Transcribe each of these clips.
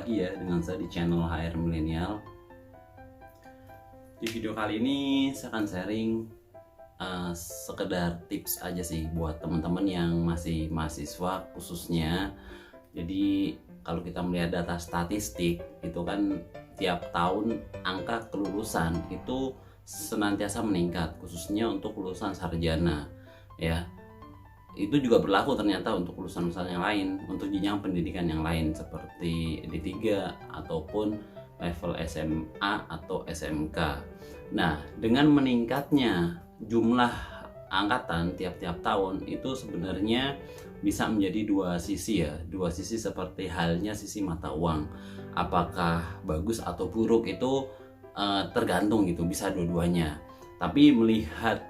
lagi ya dengan saya di channel HR Milenial. Di video kali ini saya akan sharing sekedar tips aja sih buat teman-teman yang masih mahasiswa khususnya. Jadi kalau kita melihat data statistik itu kan tiap tahun angka kelulusan itu senantiasa meningkat, khususnya untuk lulusan sarjana ya. Itu juga berlaku ternyata untuk lulusan-lulusan yang lain, untuk jenjang pendidikan yang lain seperti D3 ataupun level SMA atau SMK. Nah, dengan meningkatnya jumlah angkatan tiap-tiap tahun itu sebenarnya bisa menjadi dua sisi ya, dua sisi seperti halnya sisi mata uang. Apakah bagus atau buruk itu tergantung gitu, bisa dua-duanya. Tapi melihat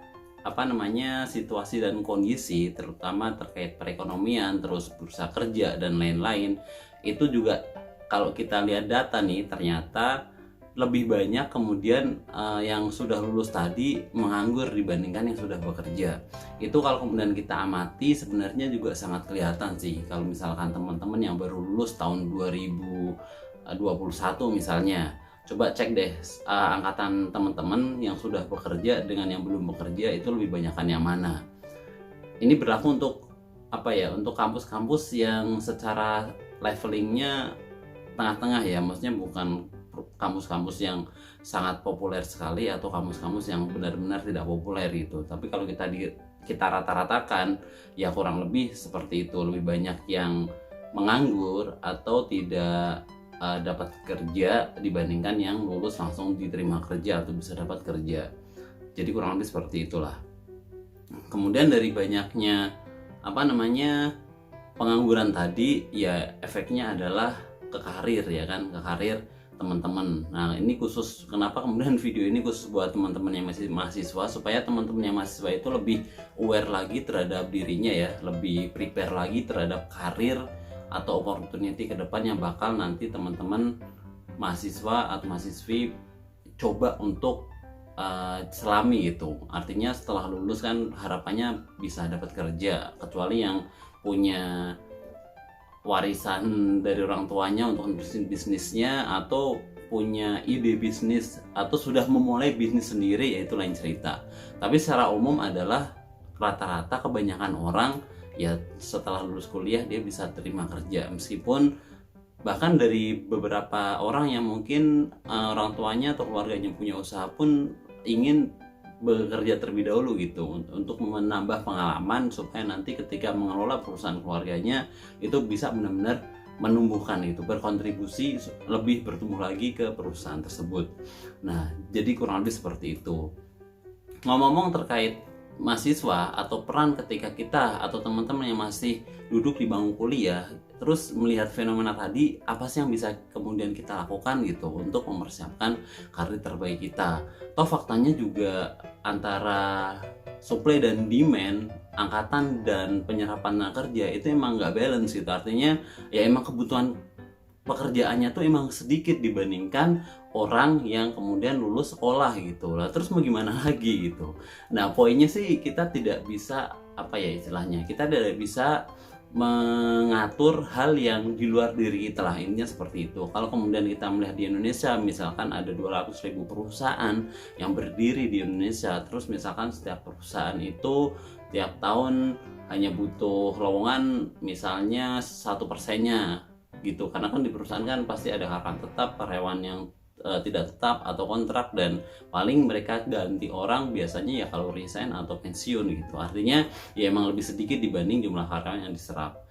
situasi dan kondisi terutama terkait perekonomian, terus bursa kerja dan lain-lain, itu juga kalau kita lihat data nih ternyata lebih banyak kemudian yang sudah lulus tadi menganggur dibandingkan yang sudah bekerja. Itu kalau kemudian kita amati sebenarnya juga sangat kelihatan sih. Kalau misalkan teman-teman yang baru lulus tahun 2021 misalnya, coba cek deh angkatan teman-teman yang sudah bekerja dengan yang belum bekerja itu lebih banyakan yang mana. Ini berlaku untuk untuk kampus-kampus yang secara levelingnya tengah-tengah ya, maksudnya bukan kampus-kampus yang sangat populer sekali atau kampus-kampus yang benar-benar tidak populer gitu. Tapi kalau kita rata-ratakan ya kurang lebih seperti itu, lebih banyak yang menganggur atau tidak dapat kerja dibandingkan yang lulus langsung diterima kerja atau bisa dapat kerja. Jadi kurang lebih seperti itulah. Kemudian dari banyaknya pengangguran tadi ya efeknya adalah ke karir ya kan, ke karir teman-teman. Nah, ini khusus kenapa kemudian video ini khusus buat teman-teman yang masih mahasiswa, supaya teman-teman yang mahasiswa itu lebih aware lagi terhadap dirinya ya, lebih prepare lagi terhadap karir atau opportunity ke depan yang bakal nanti teman-teman mahasiswa atau mahasiswi coba untuk selami gitu. Artinya setelah lulus kan harapannya bisa dapat kerja, kecuali yang punya warisan dari orang tuanya untuk nerusin bisnisnya atau punya ide bisnis atau sudah memulai bisnis sendiri, yaitu lain cerita. Tapi secara umum adalah rata-rata kebanyakan orang ya setelah lulus kuliah dia bisa terima kerja, meskipun bahkan dari beberapa orang yang mungkin orang tuanya atau keluarganya punya usaha pun ingin bekerja terlebih dahulu gitu untuk menambah pengalaman supaya nanti ketika mengelola perusahaan keluarganya itu bisa benar-benar menumbuhkan itu, berkontribusi lebih bertumbuh lagi ke perusahaan tersebut. Nah, jadi kurang lebih seperti itu. Ngomong-ngomong terkait mahasiswa atau peran ketika kita atau teman-teman yang masih duduk di bangku kuliah terus melihat fenomena tadi, apa sih yang bisa kemudian kita lakukan gitu untuk mempersiapkan karir terbaik kita. Toh faktanya juga antara supply dan demand, angkatan dan penyerapan tenaga kerja itu emang nggak balance gitu. Artinya ya emang kebutuhan pekerjaannya tuh emang sedikit dibandingkan orang yang kemudian lulus sekolah gitu lah. Terus mau gimana lagi gitu. Nah, poinnya sih kita tidak bisa kita tidak bisa mengatur hal yang di luar diri kita lah, intinya seperti itu. Kalau kemudian kita melihat di Indonesia misalkan ada 200.000 perusahaan yang berdiri di Indonesia, terus misalkan setiap perusahaan itu tiap tahun hanya butuh lowongan misalnya 1%-nya gitu, karena kan di perusahaan kan pasti ada karyawan tetap, karyawan yang tidak tetap atau kontrak, dan paling mereka ganti orang biasanya ya kalau resign atau pensiun gitu. Artinya ya emang lebih sedikit dibanding jumlah karyawan yang diserap.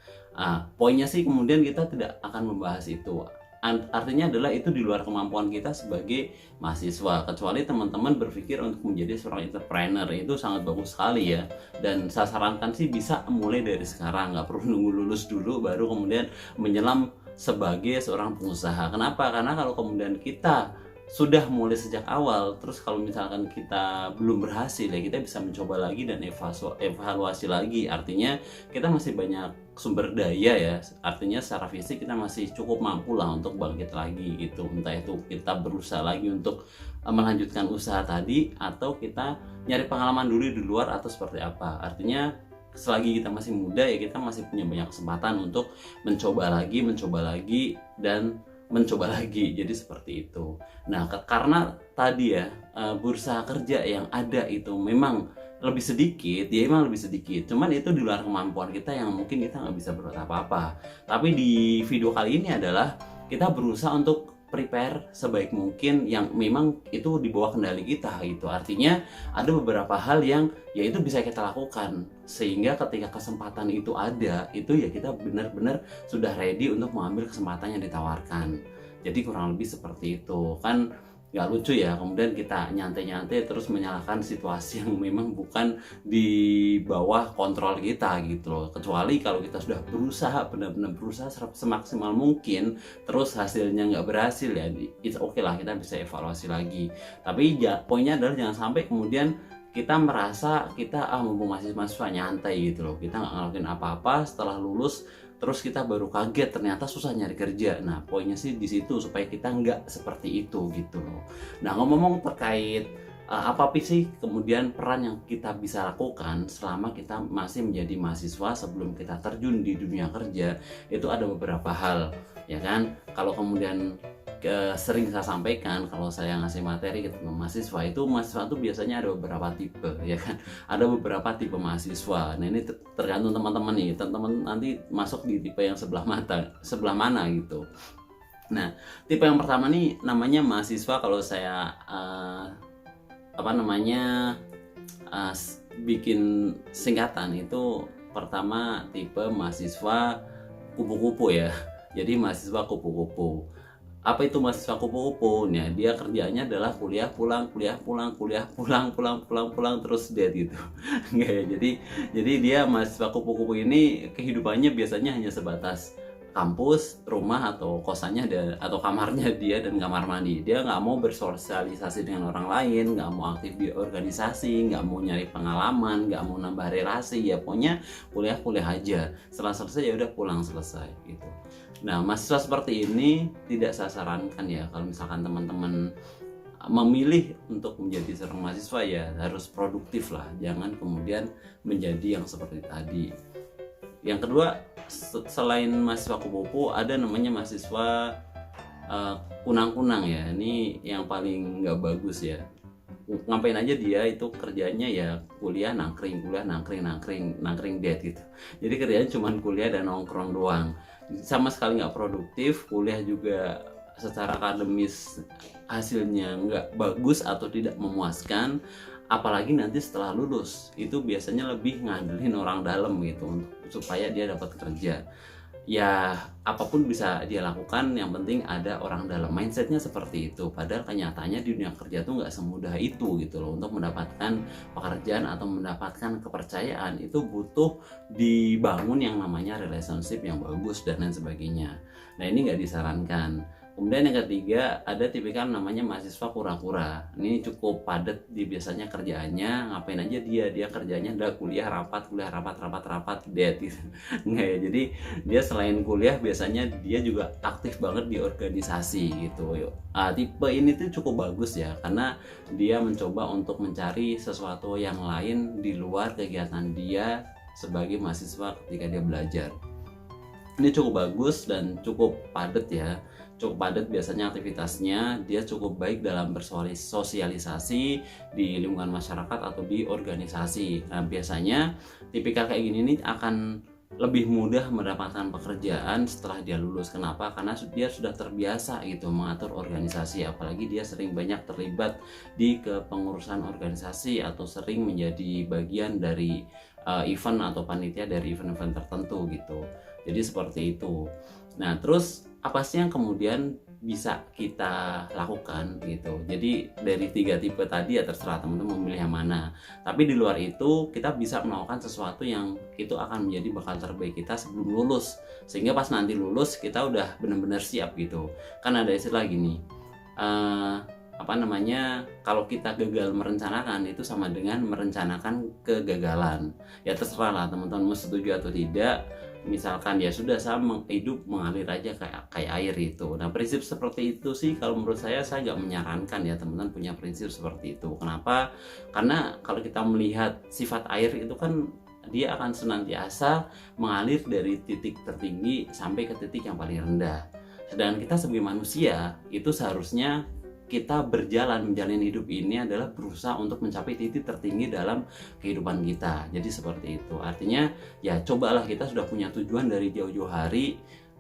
Poinnya sih kemudian kita tidak akan membahas itu. Artinya adalah itu di luar kemampuan kita sebagai mahasiswa, kecuali teman-teman berpikir untuk menjadi seorang entrepreneur, itu sangat bagus sekali ya. Dan saya sarankan sih bisa mulai dari sekarang, nggak perlu nunggu lulus dulu baru kemudian menyelam sebagai seorang pengusaha. Kenapa? Karena kalau kemudian kita sudah mulai sejak awal, terus kalau misalkan kita belum berhasil ya kita bisa mencoba lagi dan evaluasi lagi. Artinya kita masih banyak sumber daya ya, artinya secara fisik kita masih cukup mampu lah untuk bangkit lagi gitu. Entah itu kita berusaha lagi untuk melanjutkan usaha tadi, atau kita nyari pengalaman dulu di luar, atau seperti apa. Artinya selagi kita masih muda ya kita masih punya banyak kesempatan untuk mencoba lagi dan mencoba lagi. Jadi seperti itu. Nah, karena tadi ya bursa kerja yang ada itu memang lebih sedikit, ya emang lebih sedikit. Cuman itu di luar kemampuan kita yang mungkin kita nggak bisa berbuat apa-apa. Tapi di video kali ini adalah kita berusaha untuk prepare sebaik mungkin yang memang itu di bawah kendali kita gitu. Artinya ada beberapa hal yang ya itu bisa kita lakukan sehingga ketika kesempatan itu ada, itu ya kita benar-benar sudah ready untuk mengambil kesempatan yang ditawarkan. Jadi kurang lebih seperti itu kan. Nggak lucu ya kemudian kita nyantai-nyantai terus menyalahkan situasi yang memang bukan di bawah kontrol kita gitu loh. Kecuali kalau kita sudah berusaha, benar-benar berusaha semaksimal mungkin, terus hasilnya nggak berhasil, ya it's okay lah, kita bisa evaluasi lagi. Tapi ya, poinnya adalah jangan sampai kemudian kita merasa kita mumpung masih mahasiswa nyantai gitu loh, kita nggak ngelakuin apa-apa, setelah lulus terus kita baru kaget ternyata susah nyari kerja. Nah, poinnya sih di situ supaya kita nggak seperti itu gitu loh. Nah, ngomong-ngomong terkait apa sih kemudian peran yang kita bisa lakukan selama kita masih menjadi mahasiswa sebelum kita terjun di dunia kerja, itu ada beberapa hal, ya kan? Kalau kemudian sering saya sampaikan kalau saya ngasih materi ke teman mahasiswa itu biasanya ada beberapa tipe, ya kan? Ada beberapa tipe mahasiswa. Nah, ini tergantung teman-teman nih, teman-teman nanti masuk di tipe yang sebelah mana gitu. Nah, tipe yang pertama nih namanya mahasiswa, kalau saya bikin singkatan itu, pertama tipe mahasiswa kupu-kupu ya. Jadi mahasiswa kupu-kupu. Apa itu mahasiswa kupu-kupu? Nah, dia kerjanya adalah kuliah pulang terus dead gitu. Enggak ya. Jadi dia mahasiswa kupu-kupu ini kehidupannya biasanya hanya sebatas kampus, rumah, atau kosannya atau kamarnya dia dan kamar mandi. Dia nggak mau bersosialisasi dengan orang lain, nggak mau aktif di organisasi, nggak mau nyari pengalaman, nggak mau nambah relasi. Ya pokoknya kuliah aja. Setelah selesai ya udah pulang, selesai gitu. Nah, mahasiswa seperti ini tidak saya sarankan ya. Kalau misalkan teman-teman memilih untuk menjadi seorang mahasiswa, ya harus produktif lah. Jangan kemudian menjadi yang seperti tadi. Yang kedua, selain mahasiswa kupu-kupu, ada namanya mahasiswa kunang-kunang ya. Ini yang paling nggak bagus ya. Ngapain aja dia itu kerjanya ya kuliah nangkring dead gitu. Jadi kerjanya cuma kuliah dan nongkrong doang, sama sekali nggak produktif. Kuliah juga secara akademis hasilnya nggak bagus atau tidak memuaskan, apalagi nanti setelah lulus itu biasanya lebih ngandelin orang dalam gitu supaya dia dapat kerja. Ya apapun bisa dia lakukan, yang penting ada orang dalam. Mindsetnya seperti itu. Padahal kenyataannya di dunia kerja tuh nggak semudah itu gitu loh. Untuk mendapatkan pekerjaan atau mendapatkan kepercayaan itu butuh dibangun yang namanya relationship yang bagus dan lain sebagainya. Nah, ini nggak disarankan. Kemudian yang ketiga, ada tipikal namanya mahasiswa kura-kura. Ini cukup padat biasanya kerjaannya. Ngapain aja dia kerjanya udah kuliah rapat dead gitu. Nggak ya, jadi dia selain kuliah biasanya dia juga aktif banget di organisasi gitu. Tipe ini tuh cukup bagus ya, karena dia mencoba untuk mencari sesuatu yang lain di luar kegiatan dia sebagai mahasiswa ketika dia belajar. Ini cukup bagus dan cukup padat ya. Cukup padat biasanya aktivitasnya. Dia cukup baik dalam bersosialisasi di lingkungan masyarakat atau di organisasi. Nah, biasanya tipikal kayak gini nih akan lebih mudah mendapatkan pekerjaan setelah dia lulus. Kenapa? Karena dia sudah terbiasa gitu mengatur organisasi, apalagi dia sering banyak terlibat di kepengurusan organisasi atau sering menjadi bagian dari event atau panitia dari event-event tertentu gitu. Jadi seperti itu. Nah, terus apa sih yang kemudian bisa kita lakukan gitu. Jadi dari 3 tipe tadi ya terserah teman-teman memilih yang mana. Tapi di luar itu kita bisa melakukan sesuatu yang itu akan menjadi bekal terbaik kita sebelum lulus. Sehingga pas nanti lulus kita udah benar-benar siap gitu. Kan ada istilah gini. Kalau kita gagal merencanakan itu sama dengan merencanakan kegagalan. Ya terserah lah teman-teman mau setuju atau tidak. Misalkan ya sudah, saya hidup mengalir aja kayak air itu. Nah, prinsip seperti itu sih kalau menurut saya nggak menyarankan ya teman-teman punya prinsip seperti itu. Kenapa? Karena kalau kita melihat sifat air itu kan dia akan senantiasa mengalir dari titik tertinggi sampai ke titik yang paling rendah. Sedangkan kita sebagai manusia itu seharusnya kita menjalani hidup ini adalah berusaha untuk mencapai titik tertinggi dalam kehidupan kita. Jadi seperti itu. Artinya ya cobalah, kita sudah punya tujuan dari jauh-jauh hari.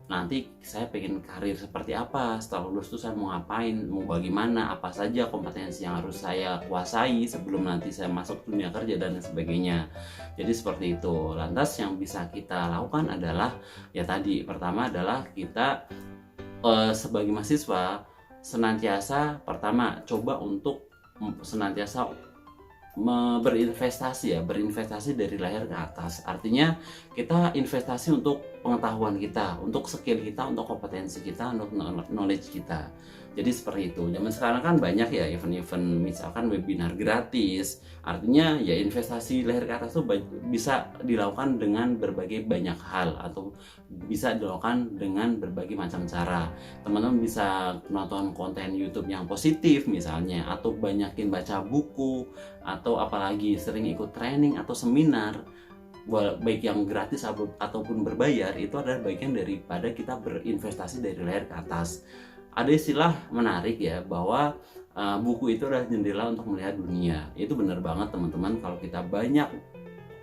Nanti saya pengen karir seperti apa, setelah lulus tuh saya mau ngapain, mau bagaimana, apa saja kompetensi yang harus saya kuasai sebelum nanti saya masuk dunia kerja dan sebagainya. Jadi seperti itu. Lantas yang bisa kita lakukan adalah ya tadi, pertama adalah kita sebagai mahasiswa senantiasa pertama coba untuk senantiasa berinvestasi dari leher ke atas. Artinya kita investasi untuk pengetahuan kita, untuk skill kita, untuk kompetensi kita, untuk knowledge kita. Jadi seperti itu. Zaman sekarang kan banyak ya event-event, misalkan webinar gratis. Artinya ya investasi leher ke atas itu bisa dilakukan dengan berbagai banyak hal, atau bisa dilakukan dengan berbagai macam cara. Teman-teman bisa nonton konten YouTube yang positif misalnya, atau banyakin baca buku, atau apalagi sering ikut training atau seminar, baik yang gratis ataupun berbayar. Itu adalah bagian daripada kita berinvestasi dari leher ke atas. Ada istilah menarik ya, bahwa buku itu adalah jendela untuk melihat dunia. Itu benar banget teman-teman. Kalau kita banyak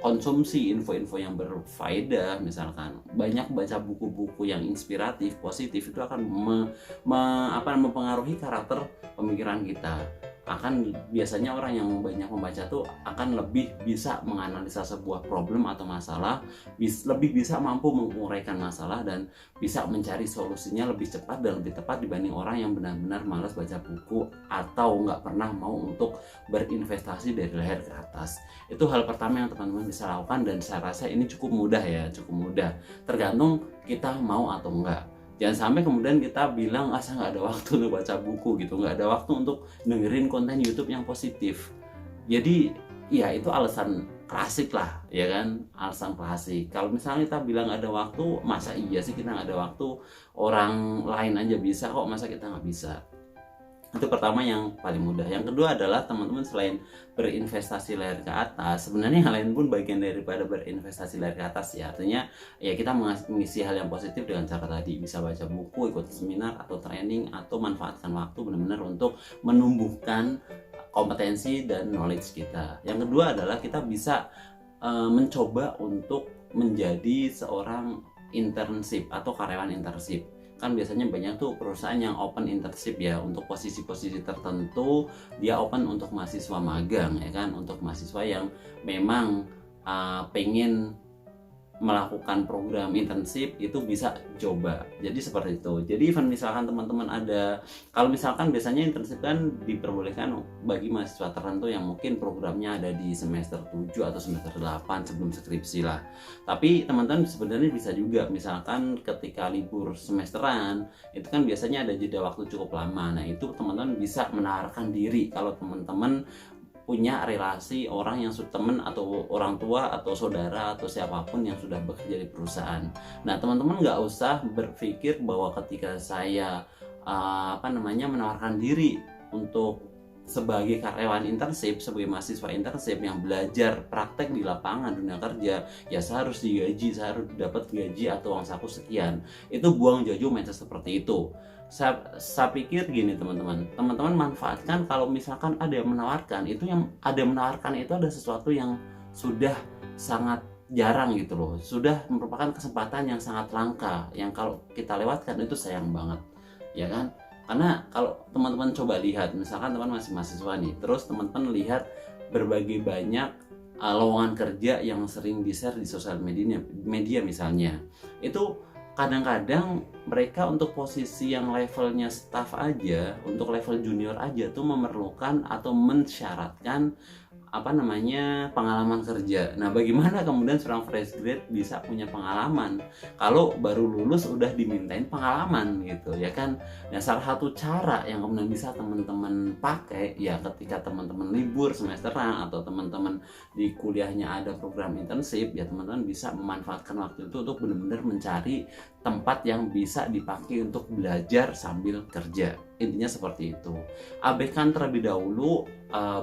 konsumsi info-info yang berfaedah, misalkan banyak baca buku-buku yang inspiratif, positif, itu akan mempengaruhi karakter pemikiran kita. Akan biasanya orang yang banyak membaca tuh akan lebih bisa menganalisa sebuah problem atau masalah, lebih bisa mampu menguraikan masalah, dan bisa mencari solusinya lebih cepat dan lebih tepat dibanding orang yang benar-benar malas baca buku atau nggak pernah mau untuk berinvestasi dari leher ke atas. Itu hal pertama yang teman-teman bisa lakukan, dan saya rasa ini cukup mudah ya, cukup mudah. Tergantung kita mau atau enggak. Jangan sampai kemudian kita bilang, saya nggak ada waktu untuk baca buku gitu, nggak ada waktu untuk dengerin konten YouTube yang positif. Jadi ya itu alasan klasik lah, ya kan, alasan klasik. Kalau misalnya kita bilang nggak ada waktu, masa iya sih kita nggak ada waktu? Orang lain aja bisa kok, masa kita nggak bisa? Itu pertama yang paling mudah. Yang kedua adalah teman-teman selain berinvestasi leher ke atas, sebenarnya hal lain pun bagian daripada berinvestasi leher ke atas ya. Artinya ya kita mengisi hal yang positif dengan cara tadi, bisa baca buku, ikut seminar atau training, atau manfaatkan waktu benar-benar untuk menumbuhkan kompetensi dan knowledge kita. Yang kedua adalah kita bisa mencoba untuk menjadi seorang internship atau karyawan internship. Kan biasanya banyak tuh perusahaan yang open internship ya, untuk posisi-posisi tertentu dia open untuk mahasiswa magang, ya kan, untuk mahasiswa yang memang pengen melakukan program internship itu bisa coba. Jadi seperti itu. Jadi even misalkan teman-teman ada, kalau misalkan biasanya internship kan diperbolehkan bagi mahasiswa tertentu yang mungkin programnya ada di semester 7 atau semester 8 sebelum skripsi lah. Tapi teman-teman sebenarnya bisa juga, misalkan ketika libur semesteran itu kan biasanya ada jeda waktu cukup lama. Nah itu teman-teman bisa menawarkan diri kalau teman-teman punya relasi orang yang teman atau orang tua atau saudara atau siapapun yang sudah bekerja di perusahaan. Nah teman-teman nggak usah berpikir bahwa ketika saya menawarkan diri untuk sebagai karyawan internship, sebagai mahasiswa internship yang belajar praktek di lapangan dunia kerja, ya saya harus digaji, saya harus dapat gaji atau uang saku sekian. Itu buang jauh mindset seperti itu. Saya pikir gini teman-teman manfaatkan kalau misalkan ada yang menawarkan, itu yang ada yang menawarkan itu ada sesuatu yang sudah sangat jarang gitu loh, sudah merupakan kesempatan yang sangat langka, yang kalau kita lewatkan itu sayang banget, ya kan? Karena kalau teman-teman coba lihat, misalkan teman masih mahasiswa nih, terus teman-teman lihat berbagai banyak lowongan kerja yang sering di-share di sosial media misalnya, itu kadang-kadang mereka untuk posisi yang levelnya staff aja, untuk level junior aja tuh memerlukan atau mensyaratkan pengalaman kerja. Nah, bagaimana kemudian seorang fresh grade bisa punya pengalaman kalau baru lulus udah dimintain pengalaman gitu, ya kan? Nah, salah satu cara yang kemudian bisa teman-teman pakai ya ketika teman-teman libur semesteran atau teman-teman di kuliahnya ada program internship, ya teman-teman bisa memanfaatkan waktu itu untuk benar-benar mencari tempat yang bisa dipakai untuk belajar sambil kerja. Intinya seperti itu. Abaikan terlebih dahulu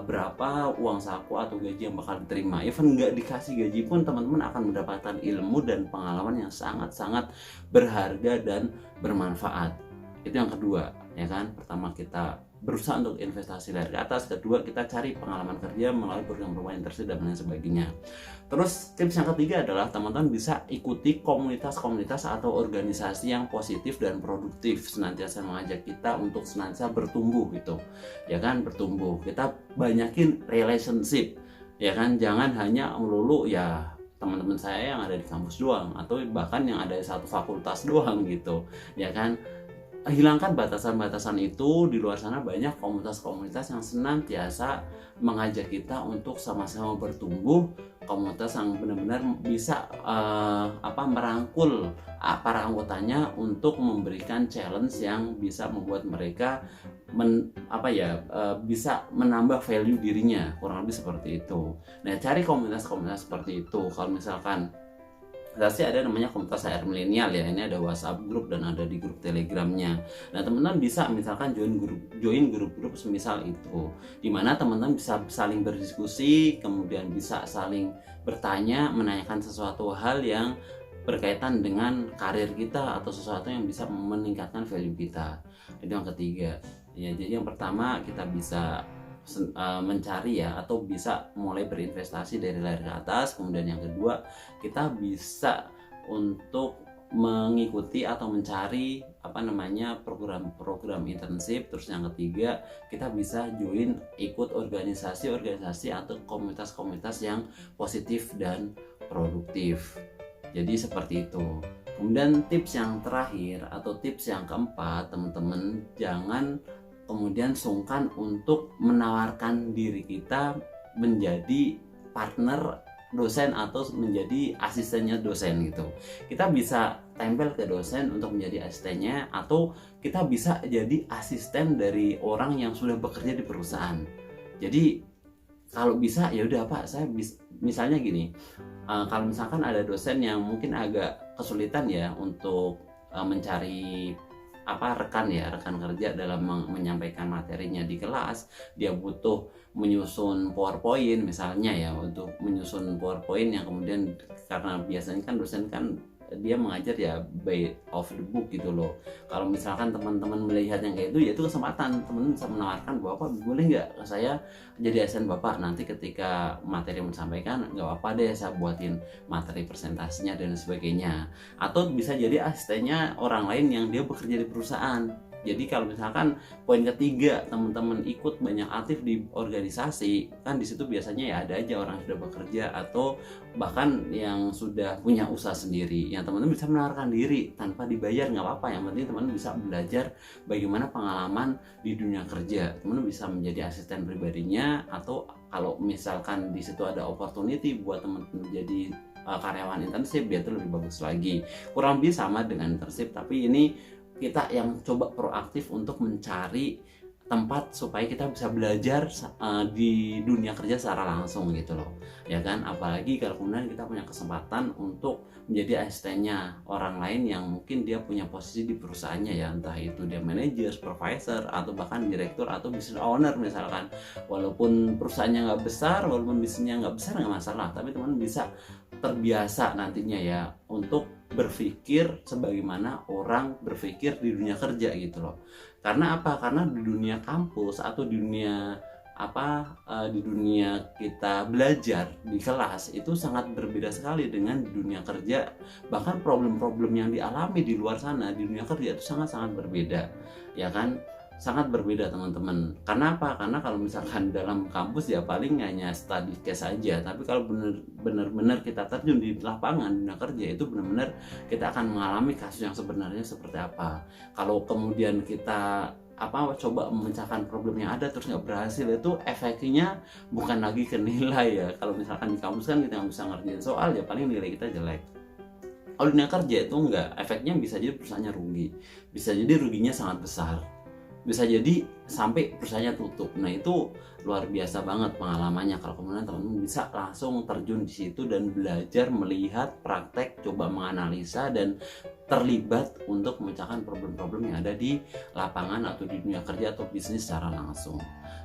berapa uang saku atau gaji yang bakal diterima. Even nggak dikasih gaji pun teman-teman akan mendapatkan ilmu dan pengalaman yang sangat-sangat berharga dan bermanfaat. Itu yang kedua, ya kan. Pertama kita berusaha untuk investasi dari atas, kedua kita cari pengalaman kerja melalui program-program internship dan lain sebagainya. Terus tips yang ketiga adalah teman-teman bisa ikuti komunitas-komunitas atau organisasi yang positif dan produktif, senantiasa mengajak kita untuk senantiasa bertumbuh gitu, ya kan, bertumbuh. Kita banyakin relationship, ya kan, jangan hanya melulu ya teman-teman saya yang ada di kampus doang atau bahkan yang ada di satu fakultas doang gitu, ya kan. Hilangkan batasan-batasan itu. Di luar sana banyak komunitas-komunitas yang senantiasa mengajak kita untuk sama-sama bertumbuh, komunitas yang benar-benar bisa merangkul para anggotanya untuk memberikan challenge yang bisa membuat mereka bisa menambah value dirinya, kurang lebih seperti itu. Nah, cari komunitas-komunitas seperti itu. Kalau misalkan pasti ada namanya komunitas HR milenial ya, ini ada WhatsApp grup dan ada di grup Telegramnya. Nah, teman-teman bisa misalkan join grup-grup semisal itu, dimana teman-teman bisa saling berdiskusi, kemudian bisa saling bertanya, menanyakan sesuatu hal yang berkaitan dengan karir kita atau sesuatu yang bisa meningkatkan value kita. Itu yang ketiga ya. Jadi yang pertama kita bisa mencari ya, atau bisa mulai berinvestasi dari layar ke atas. Kemudian yang kedua, kita bisa untuk mengikuti atau mencari program-program internship. Terus yang ketiga, kita bisa ikut organisasi-organisasi atau komunitas-komunitas yang positif dan produktif. Jadi seperti itu. Kemudian tips yang terakhir atau tips yang keempat, teman-teman jangan kemudian sungkan untuk menawarkan diri kita menjadi partner dosen atau menjadi asistennya dosen gitu. Kita bisa tempel ke dosen untuk menjadi asistennya, atau kita bisa jadi asisten dari orang yang sudah bekerja di perusahaan. Jadi kalau bisa ya udah Pak, saya misalnya gini, kalau misalkan ada dosen yang mungkin agak kesulitan ya untuk mencari rekan kerja dalam menyampaikan materinya di kelas, dia butuh menyusun PowerPoint misalnya ya, untuk menyusun PowerPoint yang kemudian, karena biasanya kan dosen kan dia mengajar ya by of the book gitu loh. Kalau misalkan teman-teman melihat yang kayak itu, ya itu kesempatan teman-teman bisa menawarkan bahwa Pak, boleh nggak saya jadi asisten Bapak, nanti ketika materi yang disampaikan nggak apa-apa deh saya buatin materi presentasinya dan sebagainya. Atau bisa jadi asistennya orang lain yang dia bekerja di perusahaan. Jadi kalau misalkan poin ketiga, teman-teman ikut banyak aktif di organisasi, kan di situ biasanya ya ada aja orang yang sudah bekerja atau bahkan yang sudah punya usaha sendiri, yang teman-teman bisa menawarkan diri tanpa dibayar, nggak apa-apa. Yang penting teman-teman bisa belajar bagaimana pengalaman di dunia kerja. Teman-teman bisa menjadi asisten pribadinya, atau kalau misalkan di situ ada opportunity buat teman-teman jadi karyawan internship, dia tuh lebih bagus lagi. Kurang lebih sama dengan internship, tapi ini kita yang coba proaktif untuk mencari tempat supaya kita bisa belajar di dunia kerja secara langsung gitu loh, ya kan. Apalagi kalau kemudian kita punya kesempatan untuk menjadi asistennya orang lain yang mungkin dia punya posisi di perusahaannya ya, entah itu dia manajer, supervisor, atau bahkan direktur atau business owner misalkan. Walaupun perusahaannya nggak besar, walaupun bisnisnya nggak besar, nggak masalah, tapi teman bisa terbiasa nantinya ya untuk berpikir sebagaimana orang berpikir di dunia kerja gitu loh. Karena apa? Karena di dunia kampus atau di dunia di dunia kita belajar di kelas itu sangat berbeda sekali dengan di dunia kerja. Bahkan problem-problem yang dialami di luar sana di dunia kerja itu sangat-sangat berbeda, ya kan? Sangat berbeda teman-teman. Karena apa? Karena kalau misalkan dalam kampus ya paling hanya study case aja, tapi kalau benar-benar kita terjun di lapangan dunia kerja, itu benar-benar kita akan mengalami kasus yang sebenarnya seperti apa. Kalau kemudian kita coba memecahkan problem yang ada terus nggak berhasil, itu efeknya bukan lagi ke nilai ya. Kalau misalkan di kampus kan kita nggak bisa ngerjain soal, ya paling nilai kita jelek. Kalau dunia kerja itu enggak, efeknya bisa jadi perusahaannya rugi, bisa jadi ruginya sangat besar, bisa jadi sampai perusahaannya tutup. Nah itu luar biasa banget pengalamannya kalau kemudian teman-teman bisa langsung terjun di situ dan belajar melihat praktek, coba menganalisa dan terlibat untuk memecahkan problem-problem yang ada di lapangan atau di dunia kerja atau bisnis secara langsung.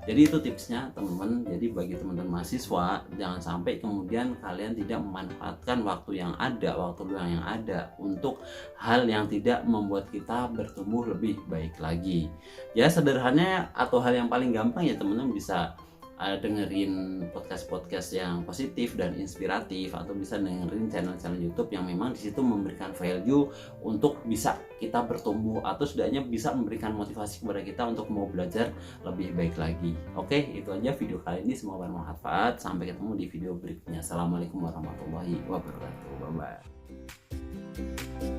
Jadi itu tipsnya teman-teman. Jadi bagi teman-teman mahasiswa, jangan sampai kemudian kalian tidak memanfaatkan waktu yang ada, waktu luang yang ada untuk hal yang tidak membuat kita bertumbuh lebih baik lagi. Ya sederhananya atau hal yang paling gampang ya teman-teman bisa dengerin podcast-podcast yang positif dan inspiratif, atau bisa dengerin channel-channel YouTube yang memang di situ memberikan value untuk bisa kita bertumbuh, atau setidaknya bisa memberikan motivasi kepada kita untuk mau belajar lebih baik lagi. Oke, itu aja video kali ini, semoga bermanfaat. Sampai ketemu di video berikutnya. Assalamualaikum warahmatullahi wabarakatuh. Bye bye.